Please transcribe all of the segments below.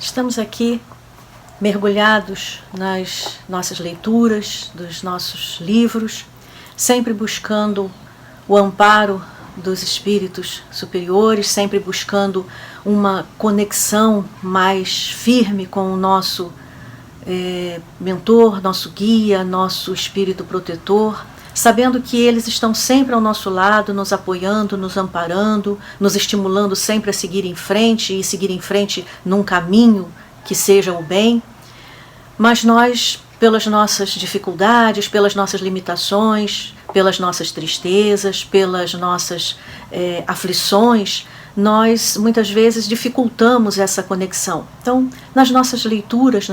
Estamos aqui mergulhados nas nossas leituras, dos nossos livros, sempre buscando o amparo dos espíritos superiores, sempre buscando uma conexão mais firme com o nosso mentor, nosso guia, nosso espírito protetor, sabendo que eles estão sempre ao nosso lado, nos apoiando, nos amparando, nos estimulando sempre a seguir em frente e seguir em frente num caminho que seja o bem. Mas nós, pelas nossas dificuldades, pelas nossas limitações, pelas nossas tristezas, pelas nossas aflições, nós muitas vezes dificultamos essa conexão. Então, nas nossas leituras,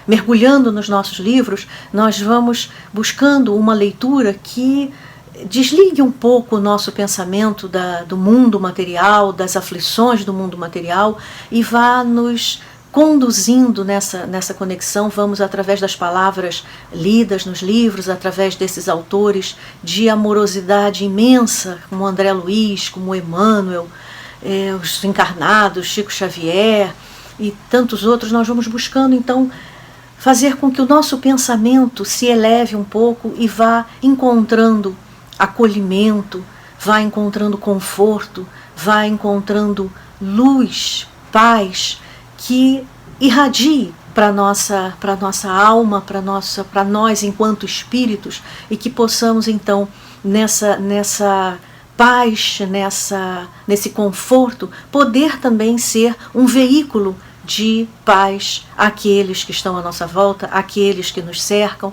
mergulhando nos nossos livros, nós vamos buscando uma leitura que desligue um pouco o nosso pensamento do mundo material, das aflições do mundo material, e vá nos conduzindo nessa conexão. Vamos através das palavras lidas nos livros, através desses autores de amorosidade imensa, como André Luiz, como Emmanuel, os encarnados, Chico Xavier e tantos outros. Nós vamos buscando então fazer com que o nosso pensamento se eleve um pouco e vá encontrando acolhimento, vá encontrando conforto, vá encontrando luz, paz, que irradie para nossa alma, para nós enquanto espíritos, e que possamos então nessa paz, nesse conforto, poder também ser um veículo de paz àqueles que estão à nossa volta, àqueles que nos cercam.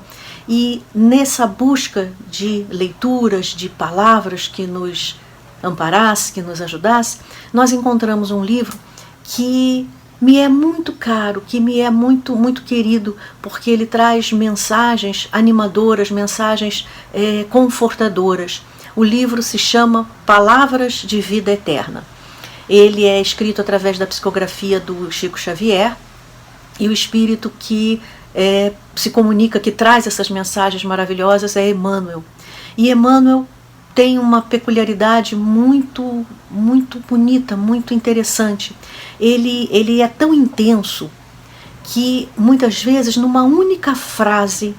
E nessa busca de leituras, de palavras que nos amparasse, que nos ajudasse, nós encontramos um livro que me é muito caro, que me é muito, muito querido, porque ele traz mensagens animadoras, mensagens confortadoras. O livro se chama Palavras de Vida Eterna. Ele é escrito através da psicografia do Chico Xavier, e o espírito que se comunica, que traz essas mensagens maravilhosas, é Emmanuel. E Emmanuel tem uma peculiaridade muito, muito bonita, muito interessante. Ele é tão intenso que muitas vezes numa única frase,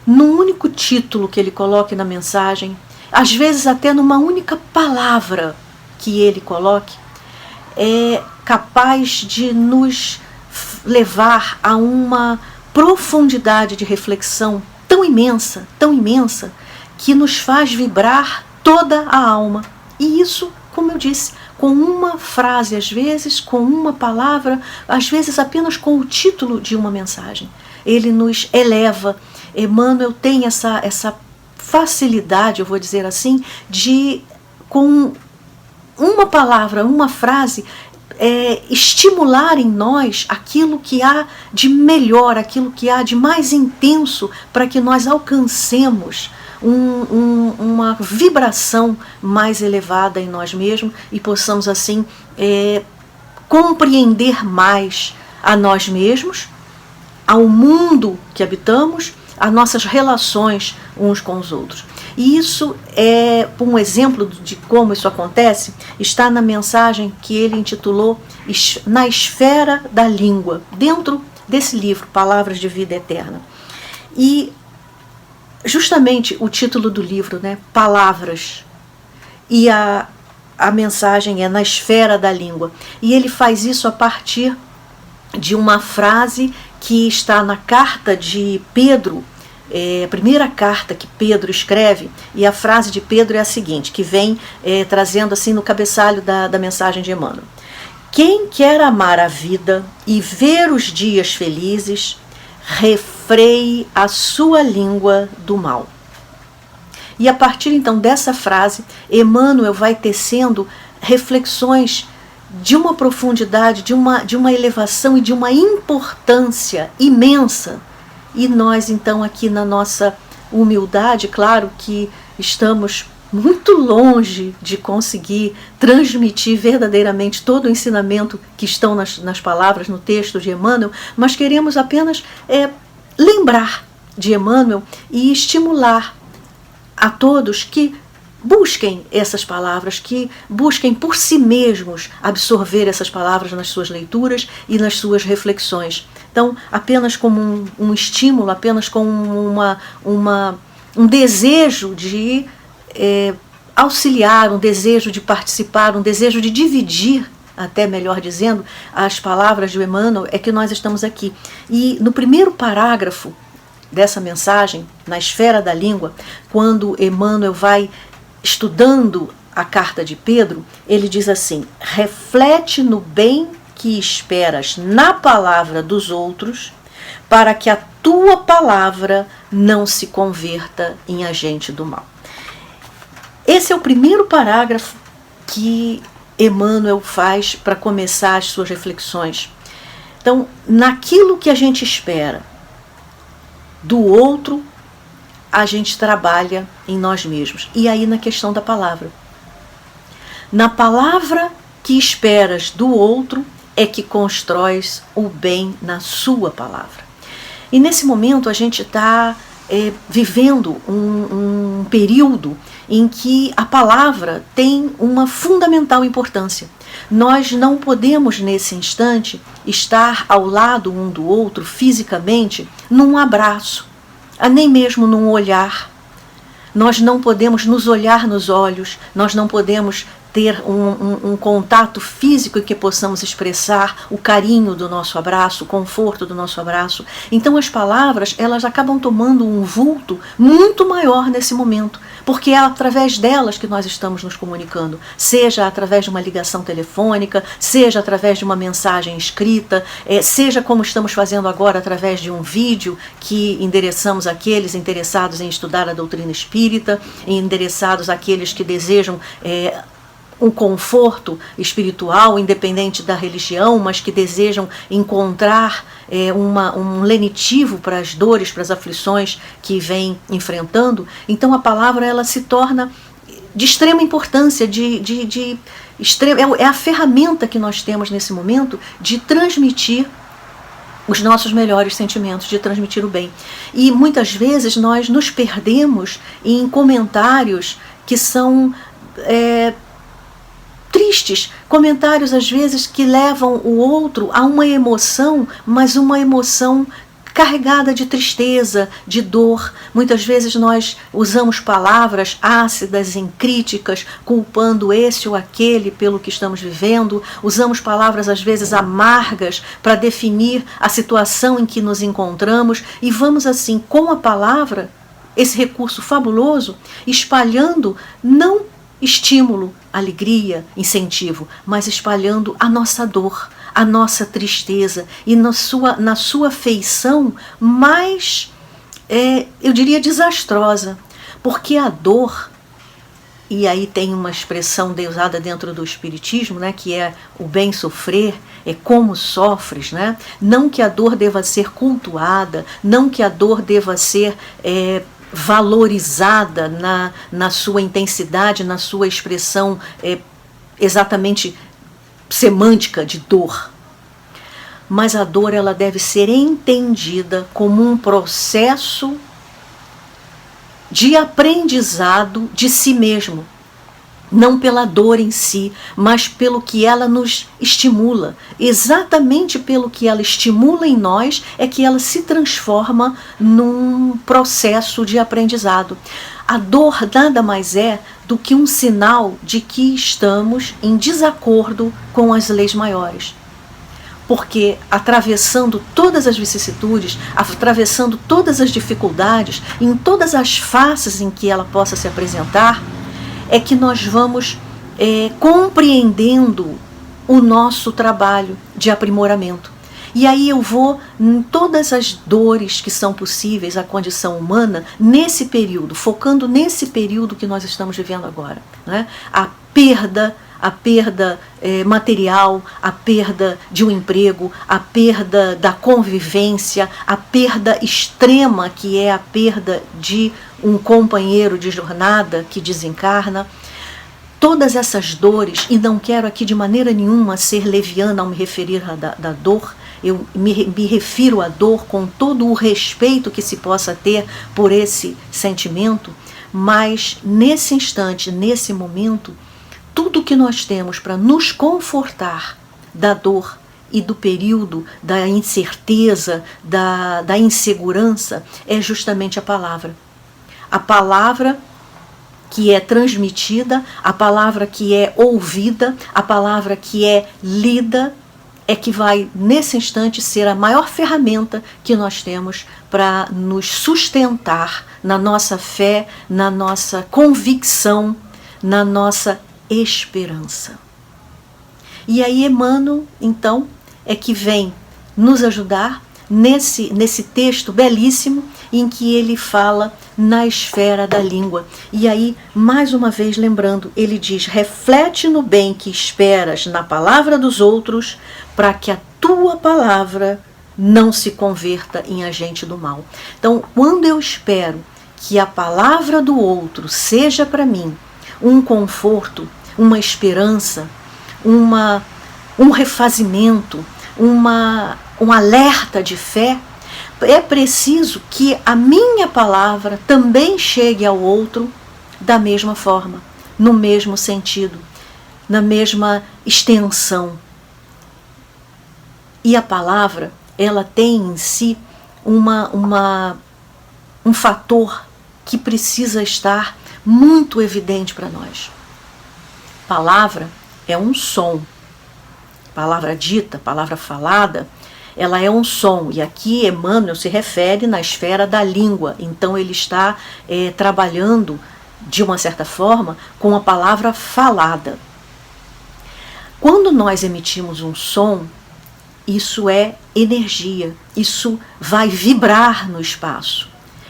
num único título que ele coloque na mensagem, às vezes até numa única palavra que ele coloque, é capaz de nos levar a uma profundidade de reflexão tão imensa, que nos faz vibrar toda a alma. E isso, como eu disse, com uma frase, às vezes com uma palavra, às vezes apenas com o título de uma mensagem. Ele nos eleva. Emmanuel tem essa facilidade, eu vou dizer assim, de, com uma palavra, uma frase, estimular em nós aquilo que há de melhor, aquilo que há de mais intenso, para que nós alcancemos uma vibração mais elevada em nós mesmos e possamos assim compreender mais a nós mesmos, ao mundo que habitamos, as nossas relações uns com os outros. E isso um exemplo de como isso acontece, está na mensagem que ele intitulou Na Esfera da Língua, dentro desse livro, Palavras de Vida Eterna. E justamente o título do livro, Palavras, e a mensagem é Na Esfera da Língua. E ele faz isso a partir de uma frase que está na carta de Pedro, a primeira carta que Pedro escreve, e a frase de Pedro é a seguinte, que vem trazendo assim no cabeçalho da mensagem de Emmanuel. Quem quer amar a vida e ver os dias felizes, refreie a sua língua do mal. E a partir então dessa frase, Emmanuel vai tecendo reflexões de uma profundidade, de uma elevação e de uma importância imensa. E nós então aqui na nossa humildade, claro que estamos muito longe de conseguir transmitir verdadeiramente todo o ensinamento que estão nas palavras, no texto de Emmanuel, mas queremos apenas lembrar de Emmanuel e estimular a todos que busquem essas palavras, que busquem por si mesmos absorver essas palavras nas suas leituras e nas suas reflexões. Então, apenas como um estímulo, apenas como um desejo de auxiliar, um desejo de participar, um desejo de dividir, até melhor dizendo, as palavras de Emmanuel, é que nós estamos aqui. E no primeiro parágrafo dessa mensagem, na esfera da língua, quando Emmanuel vai estudando a carta de Pedro, ele diz assim: reflete no bem que esperas na palavra dos outros, para que a tua palavra não se converta em agente do mal. Esse é o primeiro parágrafo que Emmanuel faz para começar as suas reflexões. Então, naquilo que a gente espera do outro, a gente trabalha em nós mesmos. E aí na questão da palavra. Na palavra que esperas do outro é que constróis o bem na sua palavra. E nesse momento a gente está vivendo um período em que a palavra tem uma fundamental importância. Nós não podemos, nesse instante, estar ao lado um do outro fisicamente num abraço, nem mesmo num olhar. Nós não podemos nos olhar nos olhos, nós não podemos ter um contato físico em que possamos expressar o carinho do nosso abraço, o conforto do nosso abraço. Então as palavras, elas acabam tomando um vulto muito maior nesse momento, porque é através delas que nós estamos nos comunicando, seja através de uma ligação telefônica, seja através de uma mensagem escrita, seja como estamos fazendo agora através de um vídeo que endereçamos àqueles interessados em estudar a doutrina espírita, endereçados àqueles que desejam um conforto espiritual, independente da religião, mas que desejam encontrar um lenitivo para as dores, para as aflições que vêm enfrentando. Então a palavra, ela se torna de extrema importância, é a ferramenta que nós temos nesse momento de transmitir os nossos melhores sentimentos, de transmitir o bem. E muitas vezes nós nos perdemos em comentários que são tristes, comentários às vezes que levam o outro a uma emoção, mas uma emoção carregada de tristeza, de dor. Muitas vezes nós usamos palavras ácidas em críticas, culpando esse ou aquele pelo que estamos vivendo. Usamos palavras às vezes amargas para definir a situação em que nos encontramos e vamos assim, com a palavra, esse recurso fabuloso, espalhando não estímulo, alegria, incentivo, mas espalhando a nossa dor, a nossa tristeza e na sua feição mais, eu diria, desastrosa. Porque a dor, e aí tem uma expressão usada dentro do Espiritismo, né, que é o bem sofrer, é como sofres, né? Não que a dor deva ser cultuada, não que a dor deva ser valorizada na sua intensidade, na sua expressão exatamente semântica de dor. Mas a dor, ela deve ser entendida como um processo de aprendizado de si mesmo. Não pela dor em si, mas pelo que ela nos estimula. Exatamente pelo que ela estimula em nós é que ela se transforma num processo de aprendizado. A dor nada mais é do que um sinal de que estamos em desacordo com as leis maiores. Porque atravessando todas as vicissitudes, atravessando todas as dificuldades, em todas as faces em que ela possa se apresentar, é que nós vamos compreendendo o nosso trabalho de aprimoramento. E aí eu vou em todas as dores que são possíveis à condição humana nesse período, focando nesse período que nós estamos vivendo agora, né? A perda material, a perda de um emprego, a perda da convivência, a perda extrema que é a perda de um companheiro de jornada que desencarna. Todas essas dores, e não quero aqui de maneira nenhuma ser leviana ao me referir da dor, eu me refiro à dor com todo o respeito que se possa ter por esse sentimento, mas nesse instante, nesse momento, tudo que nós temos para nos confortar da dor e do período da incerteza, da insegurança, é justamente a palavra. A palavra que é transmitida, a palavra que é ouvida, a palavra que é lida, é que vai, nesse instante, ser a maior ferramenta que nós temos para nos sustentar na nossa fé, na nossa convicção, na nossa esperança. E aí Emmanuel, então, é que vem nos ajudar nesse texto belíssimo em que ele fala na esfera da língua. E aí, mais uma vez lembrando, ele diz: reflete no bem que esperas na palavra dos outros, para que a tua palavra não se converta em agente do mal. Então, quando eu espero que a palavra do outro seja para mim um conforto, uma esperança, um refazimento, um alerta de fé, é preciso que a minha palavra também chegue ao outro da mesma forma, no mesmo sentido, na mesma extensão. E a palavra, ela tem em si um fator que precisa estar muito evidente para nós. Palavra é um som. Palavra dita, palavra falada, ela é um som. E aqui Emmanuel se refere na esfera da língua. Então ele está trabalhando, de uma certa forma, com a palavra falada. Quando nós emitimos um som, isso é energia, isso vai vibrar no espaço.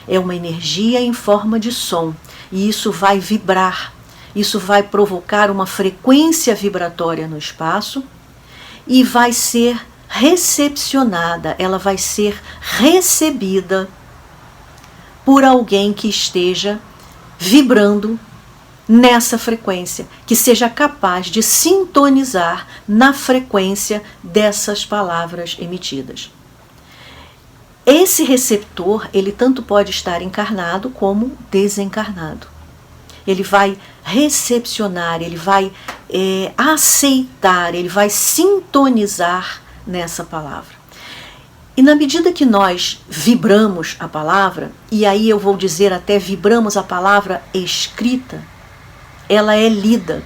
É uma energia em forma de som, e isso vai vibrar, isso vai provocar uma frequência vibratória no espaço e vai ser recepcionada, ela vai ser recebida por alguém que esteja vibrando nessa frequência, que seja capaz de sintonizar na frequência dessas palavras emitidas. Esse receptor, ele tanto pode estar encarnado como desencarnado. Ele vai recepcionar, ele vai aceitar, ele vai sintonizar nessa palavra. E na medida que nós vibramos a palavra, e aí eu vou dizer até vibramos a palavra escrita, ela é lida.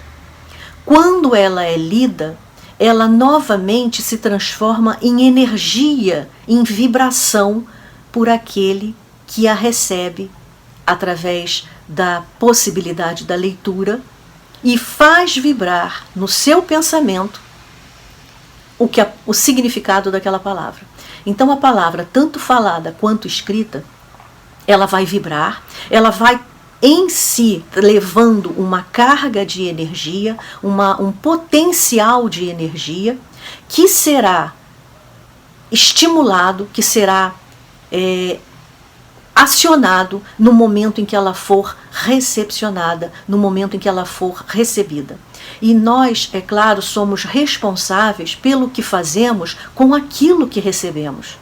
Quando ela é lida, ela novamente se transforma em energia, em vibração por aquele que a recebe através da possibilidade da leitura e faz vibrar no seu pensamento o significado daquela palavra. Então a palavra, tanto falada quanto escrita, ela vai vibrar, ela vai em si levando uma carga de energia, um potencial de energia que será estimulado, que será acionado no momento em que ela for recepcionada, no momento em que ela for recebida. E nós, é claro, somos responsáveis pelo que fazemos com aquilo que recebemos.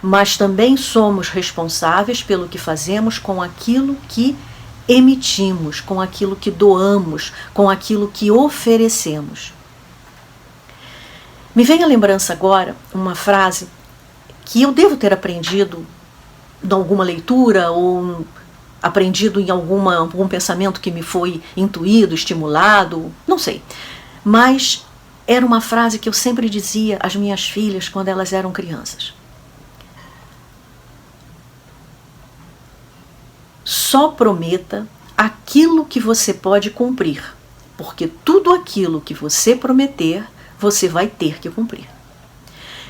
Mas também somos responsáveis pelo que fazemos com aquilo que emitimos, com aquilo que doamos, com aquilo que oferecemos. Me vem à lembrança agora uma frase que eu devo ter aprendido em alguma leitura ou aprendido em algum pensamento que me foi intuído, estimulado, não sei. Mas era uma frase que eu sempre dizia às minhas filhas quando elas eram crianças. Só prometa aquilo que você pode cumprir, porque tudo aquilo que você prometer, você vai ter que cumprir.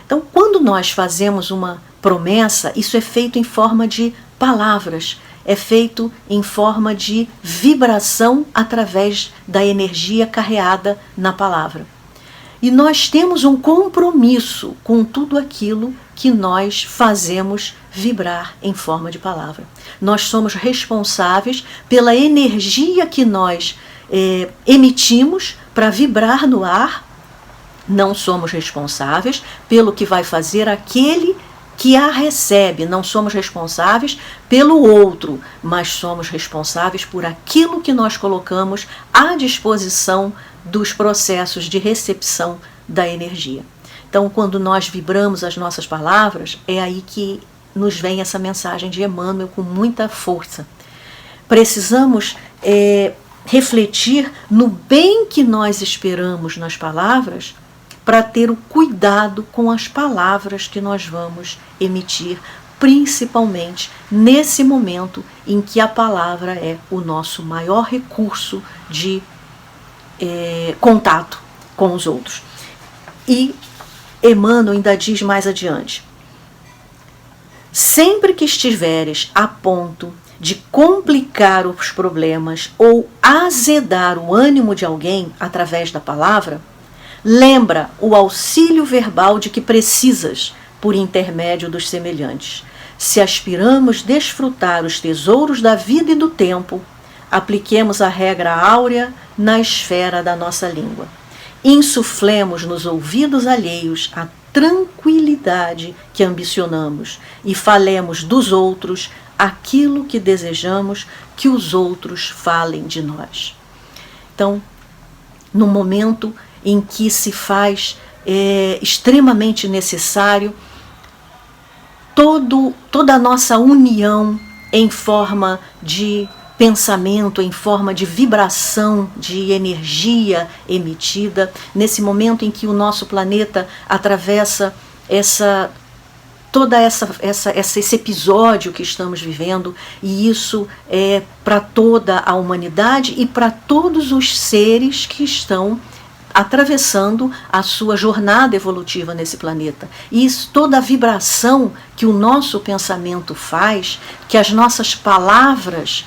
Então, quando nós fazemos uma promessa, isso é feito em forma de palavras, é feito em forma de vibração através da energia carreada na palavra. E nós temos um compromisso com tudo aquilo que nós fazemos vibrar em forma de palavra. Nós somos responsáveis pela energia que nós emitimos para vibrar no ar. Não somos responsáveis pelo que vai fazer aquele que a recebe. Não somos responsáveis pelo outro, mas somos responsáveis por aquilo que nós colocamos à disposição dos processos de recepção da energia. Então, quando nós vibramos as nossas palavras, é aí que nos vem essa mensagem de Emmanuel com muita força. Precisamos refletir no bem que nós esperamos nas palavras para ter o cuidado com as palavras que nós vamos emitir, principalmente nesse momento em que a palavra é o nosso maior recurso de contato com os outros. E Emmanuel ainda diz mais adiante: sempre que estiveres a ponto de complicar os problemas ou azedar o ânimo de alguém através da palavra, lembra o auxílio verbal de que precisas por intermédio dos semelhantes. Se aspiramos desfrutar os tesouros da vida e do tempo, apliquemos a regra áurea na esfera da nossa língua. Insuflemos nos ouvidos alheios a tranquilidade que ambicionamos e falemos dos outros aquilo que desejamos que os outros falem de nós. Então, no momento em que se faz extremamente necessário toda a nossa união em forma de pensamento, em forma de vibração, de energia emitida, nesse momento em que o nosso planeta atravessa esse episódio que estamos vivendo, e isso é para toda a humanidade e para todos os seres que estão atravessando a sua jornada evolutiva nesse planeta. E isso, toda a vibração que o nosso pensamento faz, que as nossas palavras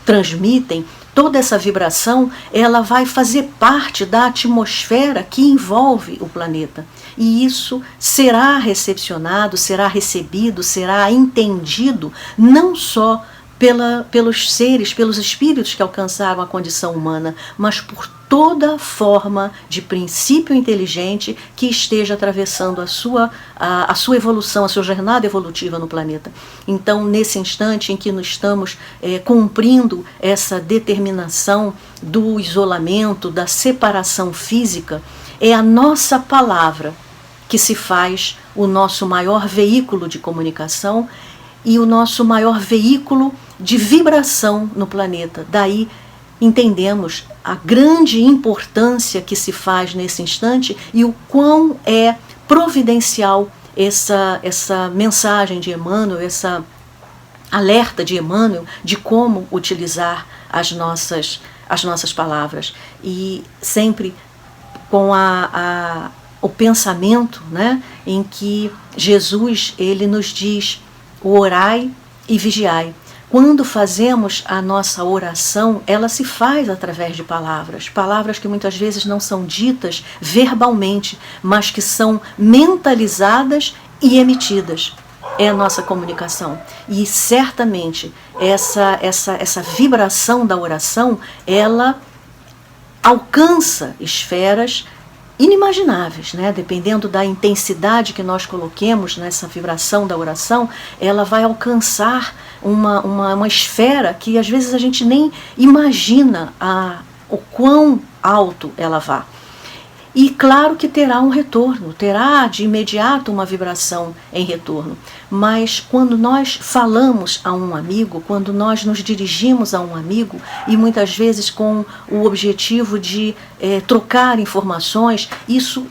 transmitem, toda essa vibração, ela vai fazer parte da atmosfera que envolve o planeta. E isso será recepcionado, será recebido, será entendido, não só pelos seres, pelos espíritos que alcançaram a condição humana, mas por toda forma de princípio inteligente que esteja atravessando a sua evolução, a sua jornada evolutiva no planeta. Então, nesse instante em que nós estamos cumprindo essa determinação do isolamento, da separação física, é a nossa palavra que se faz o nosso maior veículo de comunicação e o nosso maior veículo de vibração no planeta. Daí entendemos a grande importância que se faz nesse instante e o quão é providencial essa mensagem de Emmanuel, essa alerta de Emmanuel de como utilizar as nossas palavras. E sempre com o pensamento, né, em que Jesus ele nos diz: orai e vigiai. Quando fazemos a nossa oração, ela se faz através de palavras, palavras que muitas vezes não são ditas verbalmente, mas que são mentalizadas e emitidas. É a nossa comunicação. E certamente essa vibração da oração, ela alcança esferas inimagináveis, né? Dependendo da intensidade que nós coloquemos nessa vibração da oração, ela vai alcançar uma esfera que às vezes a gente nem imagina o quão alto ela vá. E claro que terá um retorno, terá de imediato uma vibração em retorno. Mas quando nós falamos a um amigo, quando nós nos dirigimos a um amigo, e muitas vezes com o objetivo de trocar informações, isso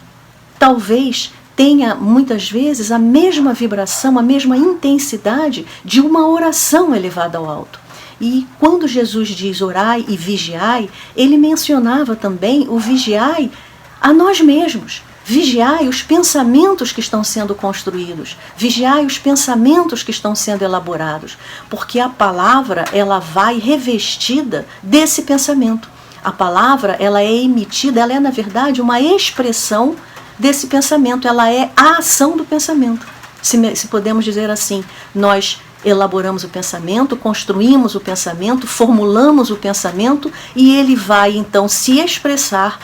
talvez tenha muitas vezes a mesma vibração, a mesma intensidade de uma oração elevada ao alto. E quando Jesus diz orai e vigiai, ele mencionava também o vigiai a nós mesmos. Vigiai os pensamentos que estão sendo construídos, vigiai os pensamentos que estão sendo elaborados, porque a palavra ela vai revestida desse pensamento. A palavra ela é emitida, ela é na verdade uma expressão desse pensamento, ela é a ação do pensamento. Se podemos dizer assim, nós elaboramos o pensamento, construímos o pensamento, formulamos o pensamento e ele vai então se expressar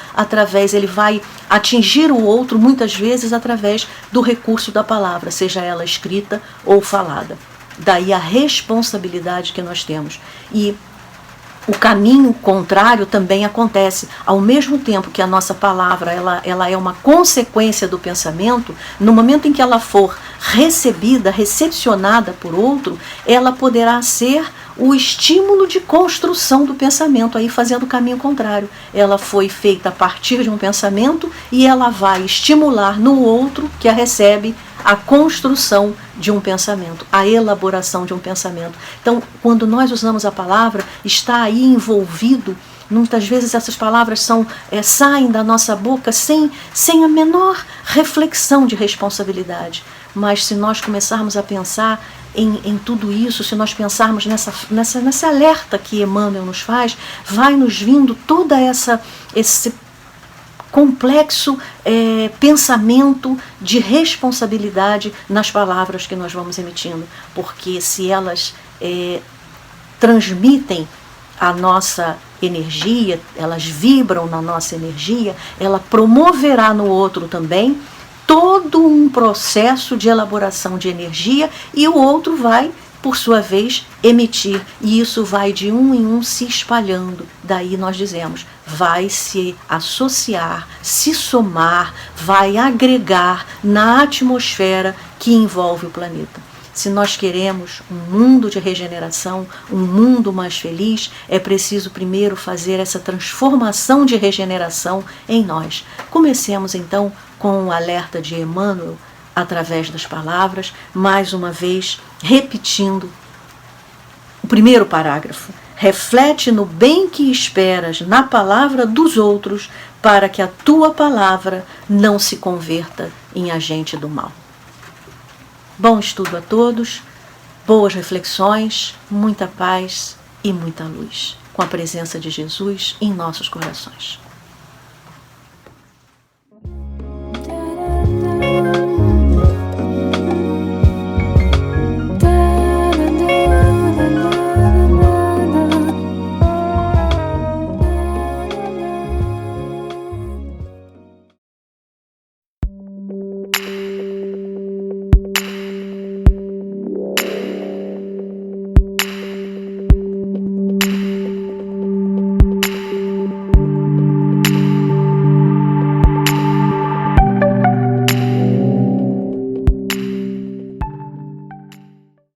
ele vai atingir o outro muitas vezes através do recurso da palavra, seja ela escrita ou falada. Daí a responsabilidade que nós temos. E o caminho contrário também acontece. Ao mesmo tempo que a nossa palavra ela é uma consequência do pensamento, no momento em que ela for recebida, recepcionada por outro, ela poderá ser o estímulo de construção do pensamento, aí fazendo o caminho contrário. Ela foi feita a partir de um pensamento e ela vai estimular no outro que a recebe a construção de um pensamento, a elaboração de um pensamento. Então, quando nós usamos a palavra, está aí envolvido, muitas vezes essas palavras saem da nossa boca sem a menor reflexão de responsabilidade. Mas se nós começarmos a pensar em tudo isso, se nós pensarmos nessa alerta que Emmanuel nos faz, vai nos vindo toda esse complexo pensamento de responsabilidade nas palavras que nós vamos emitindo, porque se elas transmitem a nossa energia, elas vibram na nossa energia, ela promoverá no outro também todo um processo de elaboração de energia e o outro vai, por sua vez, emitir. E isso vai de um em um se espalhando. Daí nós dizemos, vai se associar, se somar, vai agregar na atmosfera que envolve o planeta. Se nós queremos um mundo de regeneração, um mundo mais feliz, é preciso primeiro fazer essa transformação de regeneração em nós. Comecemos então com o alerta de Emmanuel, através das palavras, mais uma vez, repetindo o primeiro parágrafo. Reflete no bem que esperas na palavra dos outros, para que a tua palavra não se converta em agente do mal. Bom estudo a todos, boas reflexões, muita paz e muita luz, com a presença de Jesus em nossos corações.